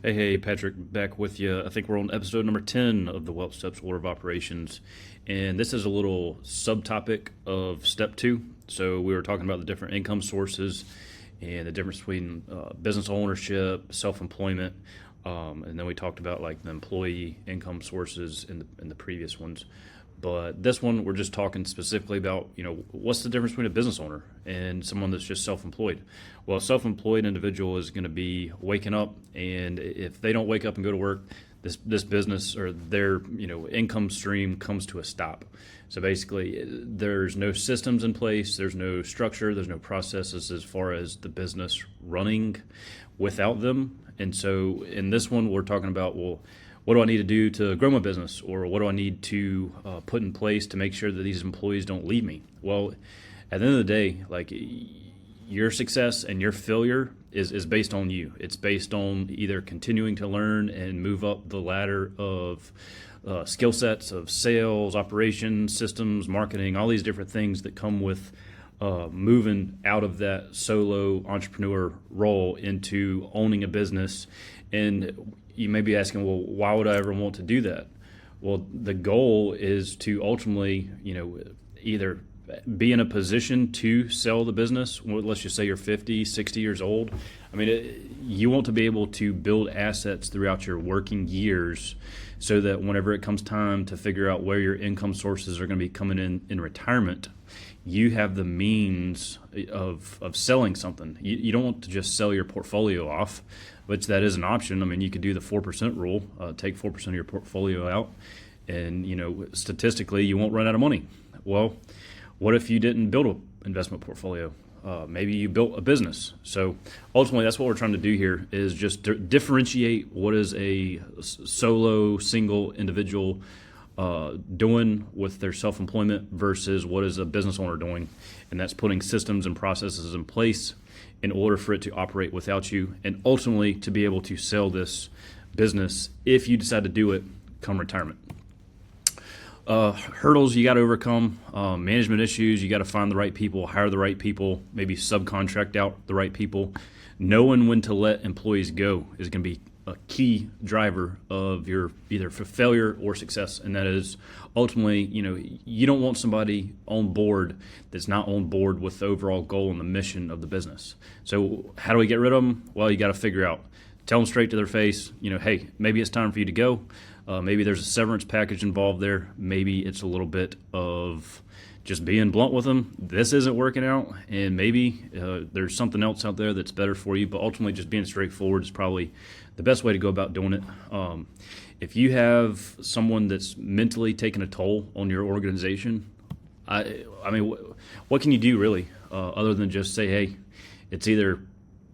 Hey, Patrick, back with you. I think we're on episode number 10 of the Welch Steps Order of Operations. And this is a little subtopic of step two. So we were talking about the different income sources and the difference between business ownership, self-employment, and then we talked about like the employee income sources in the previous ones. But this one, we're just talking specifically about, what's the difference between a business owner and someone that's just self-employed? Well, a self-employed individual is going to be waking up, and if they don't wake up and go to work, this business or their income stream comes to a stop. So basically, there's no systems in place, there's no structure, there's no processes as far as the business running without them. And so in this one, we're talking about, well, what do I need to do to grow my business, or what do I need to put in place to make sure that these employees don't leave me? Well, at the end of the day, like, your success and your failure is based on you. It's based on either continuing to learn and move up the ladder of skill sets of sales, operations, systems, marketing, all these different things that come with moving out of that solo entrepreneur role into owning a business. And you may be asking, well, why would I ever want to do that? Well, the goal is to ultimately, either be in a position to sell the business. Well, let's just say you're 50, 60 years old. I mean, you want to be able to build assets throughout your working years so that whenever it comes time to figure out where your income sources are going to be coming in retirement, you have the means of selling something. You don't want to just sell your portfolio off, which that is an option. I mean, you could do the 4% rule, take 4% of your portfolio out, and statistically, you won't run out of money. Well, what if you didn't build an investment portfolio? Maybe you built a business. So ultimately, that's what we're trying to do here is just differentiate what is a solo, single individual doing with their self-employment versus what is a business owner doing. And that's putting systems and processes in place in order for it to operate without you, and ultimately to be able to sell this business if you decide to do it come retirement. Hurdles you got to overcome, management issues, you got to find the right people, hire the right people, maybe subcontract out the right people. Knowing when to let employees go is going to be a key driver of your either failure or success. And that is ultimately, you don't want somebody on board that's not on board with the overall goal and the mission of the business. So how do we get rid of them? Well, you got to figure out, tell them straight to their face, hey, maybe it's time for you to go. Maybe there's a severance package involved there. Maybe it's a little bit of just being blunt with them. This isn't working out, and maybe there's something else out there that's better for you. But ultimately, just being straightforward is probably the best way to go about doing it. If you have someone that's mentally taking a toll on your organization, I mean, what can you do really other than just say, hey, it's either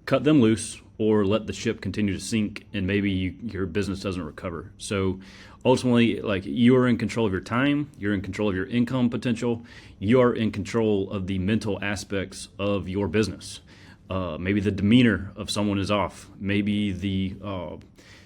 cut them loose or let the ship continue to sink, and maybe your business doesn't recover. So ultimately, like, you are in control of your time, you're in control of your income potential, you are in control of the mental aspects of your business. Maybe the demeanor of someone is off. Maybe the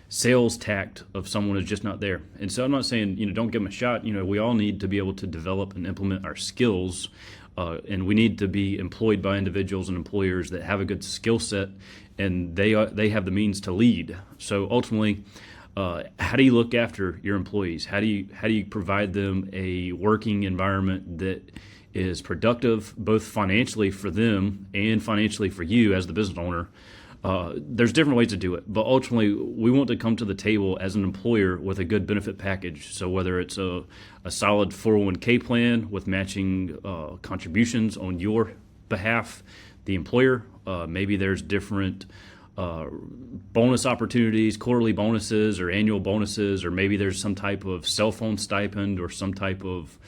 sales tact of someone is just not there. And so I'm not saying, don't give them a shot. We all need to be able to develop and implement our skills, and we need to be employed by individuals and employers that have a good skill set, and they have the means to lead. So ultimately, how do you look after your employees? How do you provide them a working environment that is productive, both financially for them and financially for you as the business owner? There's different ways to do it, but ultimately we want to come to the table as an employer with a good benefit package. So whether it's a solid 401k plan with matching contributions on your behalf, the employer, maybe there's different bonus opportunities, quarterly bonuses or annual bonuses, or maybe there's some type of cell phone stipend or some type of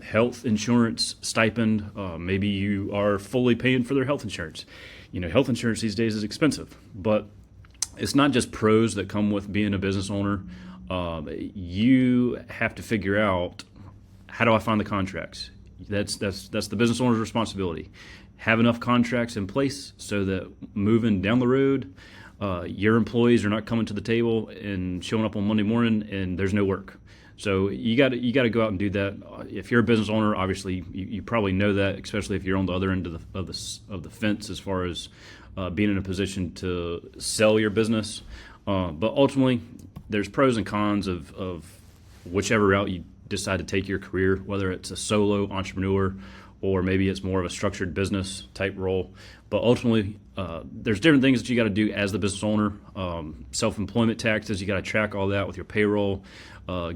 health insurance stipend. Maybe you are fully paying for their health insurance. Health insurance these days is expensive, but it's not just pros that come with being a business owner. You have to figure out, how do I find the contracts? That's the business owner's responsibility. Have enough contracts in place so that moving down the road, your employees are not coming to the table and showing up on Monday morning and there's no work. So you got to go out and do that. If you're a business owner, obviously you probably know that, especially if you're on the other end of the fence as far as being in a position to sell your business. But ultimately, there's pros and cons of whichever route you decide to take your career, whether it's a solo entrepreneur or maybe it's more of a structured business type role. But ultimately, there's different things that you got to do as the business owner. Self-employment taxes, you got to track all that with your payroll.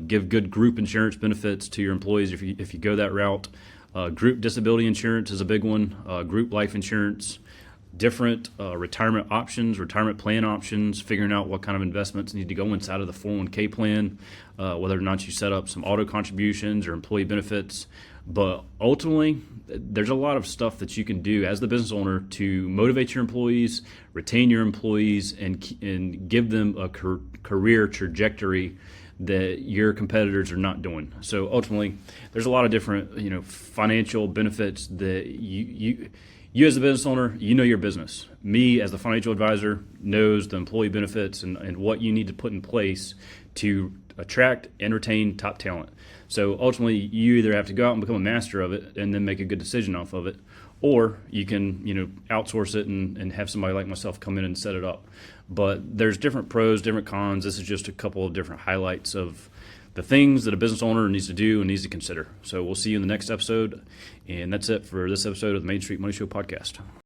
Give good group insurance benefits to your employees if you go that route. Group disability insurance is a big one. Group life insurance. Different retirement options, retirement plan options, figuring out what kind of investments need to go inside of the 401k plan, whether or not you set up some auto contributions or employee benefits. But ultimately, there's a lot of stuff that you can do as the business owner to motivate your employees, retain your employees, and give them a career trajectory that your competitors are not doing. So ultimately, there's a lot of different financial benefits that you as the business owner, you know your business. Me as the financial advisor knows the employee benefits and what you need to put in place to attract and retain top talent. So ultimately, you either have to go out and become a master of it and then make a good decision off of it, or you can outsource it and have somebody like myself come in and set it up. But there's different pros, different cons. This is just a couple of different highlights of the things that a business owner needs to do and needs to consider. So we'll see you in the next episode. And that's it for this episode of the Main Street Money Show podcast.